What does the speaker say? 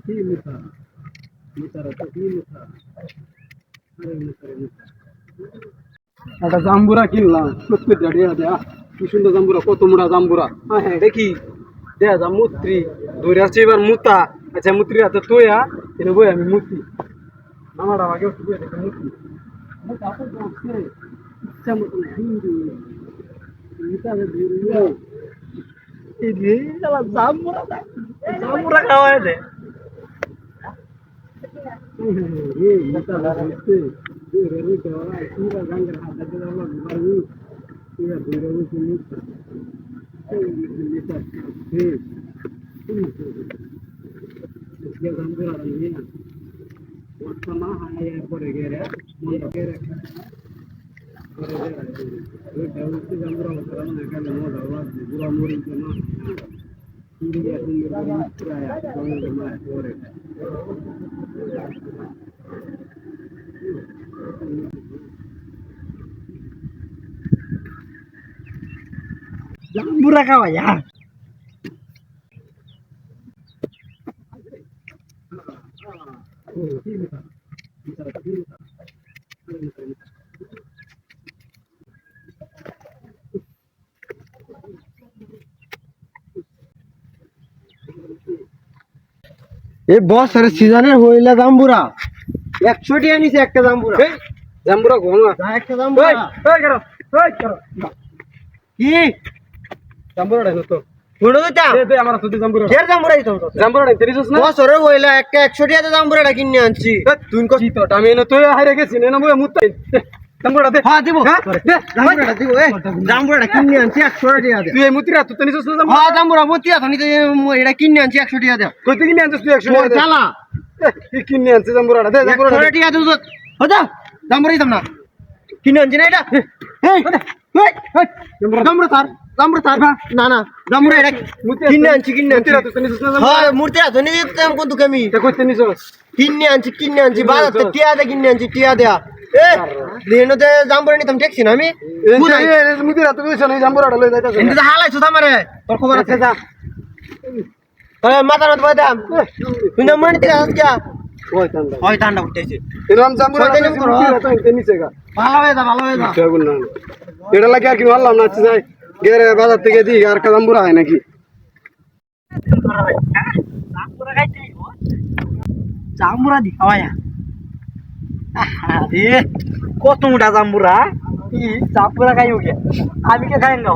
কি মুতা মুতারা তো কি মুতা আরে মুতা রে মুতা একটা জাম্বুরা কিনলাম 70 টাকা দেয়া কি সুন্দর জাম্বুরা কত মোটা জাম্বুরা হ্যাঁ হ্যাঁ দেখি দেয়া যা মুত্রি ধরে আছে এবার মুতা আচ্ছা মুত্রি হাতে তোয়া এনে বই আমি মুতি আমার আগে একটু বই দেখে মুতি মুতা তো বলছে ইচ্ছা মতো হিন্দু মুতা রে দিও এই যে জাম্বুরা খাওয়ায় দে এই মুতা লাগছে রে দেওয়া পুরো গাঙ্গের হাতে দেওয়া বাড়ি পুরো ধরে বসে মুতা এই মুতা ঠিক इसलिए जंबूरा नहीं है और समा है पर गेरे मन गेरे करे दे ये डाउन से जंबूरा होता है ना क्या नो दवा पूरा मोरी जमा इंडिया इंडिया आया डाउन जमा और जंबूरा का यार এই বছরের সিজনের হইলা জাম্বুরা 100 টাকা নিছে একটা জাম্বুরা জাম্বুরা ঘোমা একটা জাম্বুরা এই করো কি জাম্বুরা না তো কোন দিতা দে আমার তো জাম্বুরা এর জাম্বুরাই তো জাম্বুরা নাই তেরিছস না বছরের হইলা একটা 100 টাকা জাম্বুরাটা কিনে আনছি তুই কো কি তো আমি না তো হাইরে গেছি না মই মুত জাম্বুরা দে হ্যাঁ দিব দে জাম্বুরাটা দিব জাম্বুরাটা কিনে আনছি 100 টাকা দে তুই এই মুতিরা তো তেরিছস না হ্যাঁ জাম্বুরা মুতিয়া তো নিতে এটা কিনে আনছি 100 টাকা দে কই কিনে আনছিস তুই 100 টাকা দে চালা কি কিনে আনছিস জাম্বুরাটা দে জাম্বুরাটা 100 টাকা দে হদা জাম্বুরাই দাম না কিনে আনছি না এটা এই জাম্বুরা তার জাম্বুরা তার না না জাম্বুরা এটা কিনে আনছি মুতিরা তো তেরিছস না হ্যাঁ মুতিরা তো নিতে তেম কোন তুমি তে কই তেরিছস কিনে আনছি বাজার থেকে টিয়া দে কিনে আনছি টিয়া দেয়া এ দেনো তে জাম্বুরা নিতাম দেখছি না আমি মুতিরা তো কইছ না জাম্বুরাটা লই যাইতাছ এন্ড হালাইছ আমারে তোর খবর আছে যা তাই মাথা না বাই দাম তুই না মানি টিয়া আজকে ওই ঠান্ডা উঠতেছে এরকম জাম্বুরা তো নিচে গা ভালো হয়ে যা সেগুন না এটা লাগে আর কি ভালো না আছে যাই গেরে বাজার থেকে দি আর কা জাম্বুরা হয় নাকি জাম্বুরা খাইতে জাম্বুরা দি খাওয়া আরে কত মোটা জাম্বুরা কি জাম্বুরা খাইও কে আমি কে খাই না